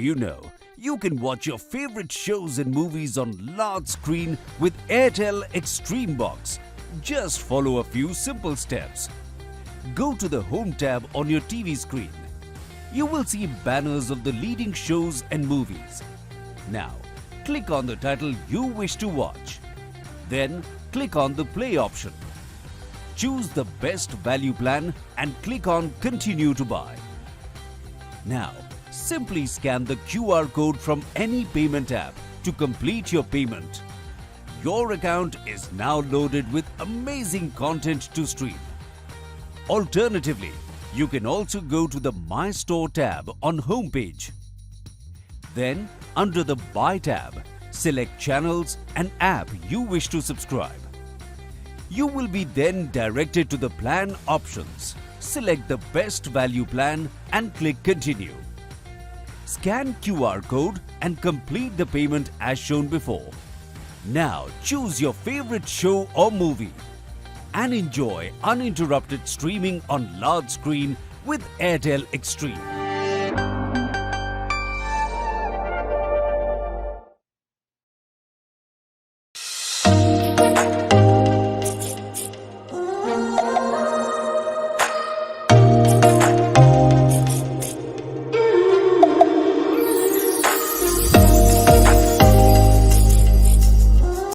you know, you can watch your favorite shows and movies on large screen with Airtel Xtreme box. Just follow a few simple steps. Go to the Home tab on your TV screen. You will see banners of the leading shows and movies. Now, click on the title you wish to watch. Then, click on the Play option. Choose the best value plan and click on Continue to buy. Now, simply scan the QR code from any payment app to complete your payment. Your account is now loaded with amazing content to stream. Alternatively, you can also go to the My Store tab on homepage. Then, under the Buy tab, select channels and app you wish to subscribe. You will be then directed to the plan options. Select the best value plan and click Continue. Scan QR code and complete the payment as shown before. Now choose your favorite show or movie and enjoy uninterrupted streaming on large screen with Airtel Xtreme.